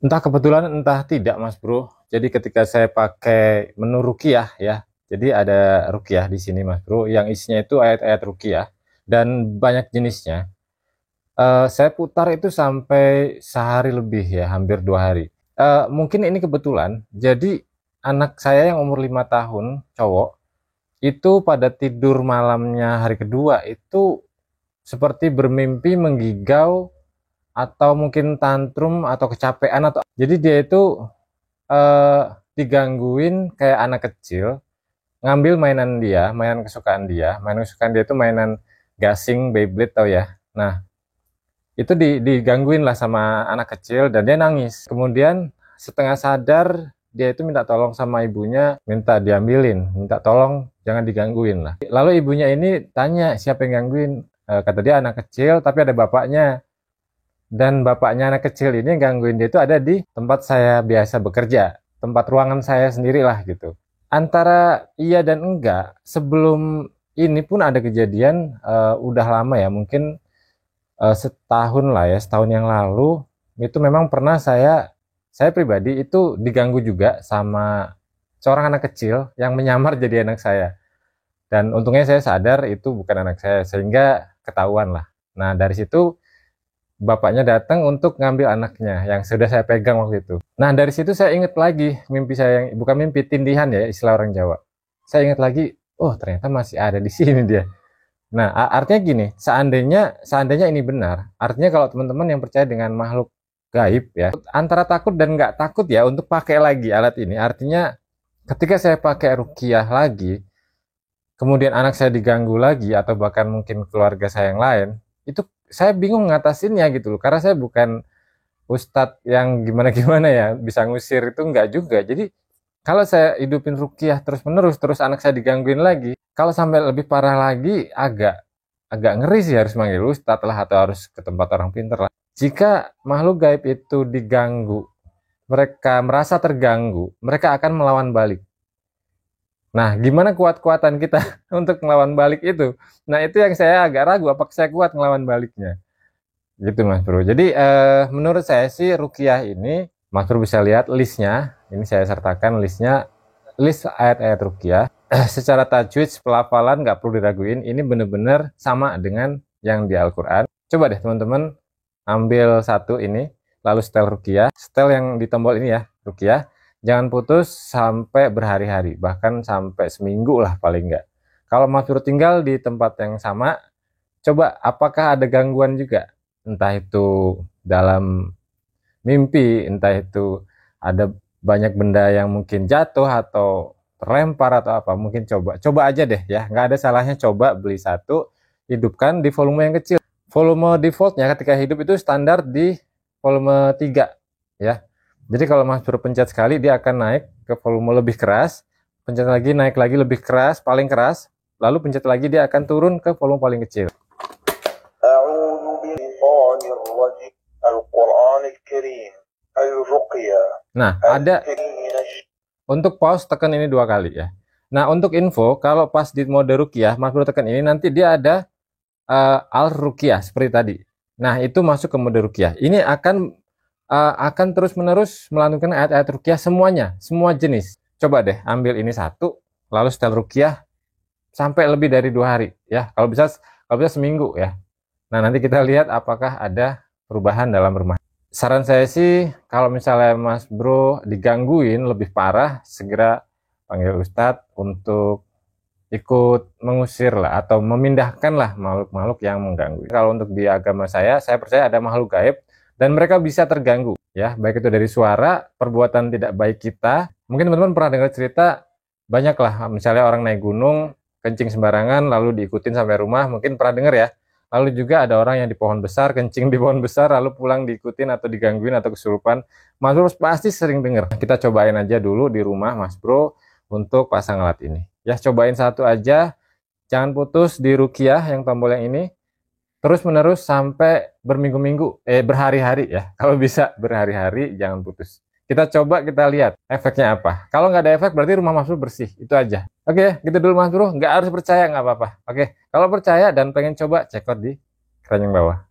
Entah kebetulan entah tidak Mas Bro. Jadi ketika saya pakai menu ruqyah ya. Jadi ada ruqyah di sini Mas Bro yang isinya itu ayat-ayat ruqyah dan banyak jenisnya. Saya putar itu sampai sehari lebih ya, hampir 2 hari. Mungkin ini kebetulan. Jadi anak saya yang umur 5 tahun, cowok, itu pada tidur malamnya hari kedua itu seperti bermimpi menggigau atau mungkin tantrum atau kecapean atau jadi dia itu eh, digangguin kayak anak kecil ngambil mainan kesukaan dia. Mainan kesukaan dia itu mainan gasing Beyblade tau ya. Nah, itu digangguin lah sama anak kecil dan dia nangis. Kemudian setengah sadar dia itu minta tolong sama ibunya, minta diambilin, minta tolong jangan digangguin lah. Lalu ibunya ini tanya siapa yang gangguin. Kata dia anak kecil tapi ada bapaknya. Dan bapaknya anak kecil ini gangguin dia itu ada di tempat saya biasa bekerja, tempat ruangan saya sendirilah gitu. Antara iya dan enggak, sebelum ini pun ada kejadian udah lama ya, mungkin setahun lah ya, setahun yang lalu itu memang pernah saya pribadi itu diganggu juga sama seorang anak kecil yang menyamar jadi anak saya. Dan untungnya saya sadar itu bukan anak saya sehingga ketahuan lah. Nah, dari situ bapaknya datang untuk ngambil anaknya yang sudah saya pegang waktu itu. Nah, dari situ saya ingat lagi mimpi saya yang bukan mimpi, tindihan ya istilah orang Jawa. Saya ingat lagi, oh ternyata masih ada di sini dia. Nah, artinya gini, seandainya seandainya ini benar, artinya kalau teman-teman yang percaya dengan makhluk gaib ya, antara takut dan nggak takut ya untuk pakai lagi alat ini. Artinya ketika saya pakai ruqyah lagi, kemudian anak saya diganggu lagi atau bahkan mungkin keluarga saya yang lain, itu saya bingung ngatasinnya gitu loh. Karena saya bukan ustadz yang gimana-gimana ya, bisa ngusir itu enggak juga. Jadi kalau saya hidupin ruqyah terus-menerus, terus anak saya digangguin lagi, kalau sampai lebih parah lagi, agak agak ngeri sih harus manggil ustadz lah atau harus ke tempat orang pinter lah. Jika makhluk gaib itu diganggu, mereka merasa terganggu, mereka akan melawan balik. Nah, gimana kuat-kuatan kita untuk melawan balik itu? Nah, itu yang saya agak ragu, apakah saya kuat melawan baliknya? Gitu, Mas Bro. Jadi, menurut saya sih ruqyah ini, Mas Bro bisa lihat listnya. Ini saya sertakan listnya, list ayat-ayat ruqyah. Secara tajwid, pelafalan nggak perlu diraguin. Ini benar-benar sama dengan yang di Al-Quran. Coba deh teman-teman ambil satu ini, lalu setel ruqyah. Setel yang di tombol ini ya, ruqyah. Jangan putus sampai berhari-hari, bahkan sampai seminggu lah paling nggak. Kalau Mas Bro tinggal di tempat yang sama, coba apakah ada gangguan juga? Entah itu dalam mimpi, entah itu ada banyak benda yang mungkin jatuh atau terlempar atau apa. Mungkin coba aja deh ya, nggak ada salahnya coba beli satu, hidupkan di volume yang kecil. Volume defaultnya ketika hidup itu standar di volume 3 ya. Jadi kalau Mas Bro pencet sekali dia akan naik ke volume lebih keras, pencet lagi naik lagi lebih keras, paling keras, lalu pencet lagi dia akan turun ke volume paling kecil. Nah, ada untuk pause tekan ini 2 kali ya. Nah, untuk info kalau pas di mode ruqyah, Mas Bro tekan ini nanti dia ada al ruqyah seperti tadi. Nah, itu masuk ke mode ruqyah. Ini akan terus-menerus melantunkan ayat-ayat ruqyah semuanya, semua jenis. Coba deh ambil ini satu, lalu setel ruqyah sampai lebih dari 2 hari ya. Kalau bisa seminggu ya. Nah, nanti kita lihat apakah ada perubahan dalam rumah. Saran saya sih, kalau misalnya Mas Bro digangguin lebih parah, segera panggil Ustadz untuk ikut mengusir lah atau memindahkan lah makhluk-makhluk yang mengganggu. Kalau untuk di agama saya percaya ada makhluk gaib dan mereka bisa terganggu ya, baik itu dari suara, perbuatan tidak baik kita. Mungkin teman-teman pernah dengar cerita banyak lah, misalnya orang naik gunung kencing sembarangan lalu diikutin sampai rumah, mungkin pernah dengar ya. Lalu juga ada orang yang di pohon besar, kencing di pohon besar, lalu pulang diikutin atau digangguin atau kesurupan. Mas Bro pasti sering dengar. Kita cobain aja dulu di rumah Mas Bro untuk pasang alat ini. Ya, cobain satu aja, jangan putus di ruqyah yang tombol yang ini. Terus menerus sampai berminggu-minggu, berhari-hari ya. Kalau bisa berhari-hari, jangan putus. Kita coba, kita lihat efeknya apa. Kalau nggak ada efek, berarti rumah Mas Bro bersih. Itu aja. Oke, gitu dulu Mas Bro. Nggak harus percaya, nggak apa-apa. Oke, kalau percaya dan pengen coba, cek out di keranjang bawah.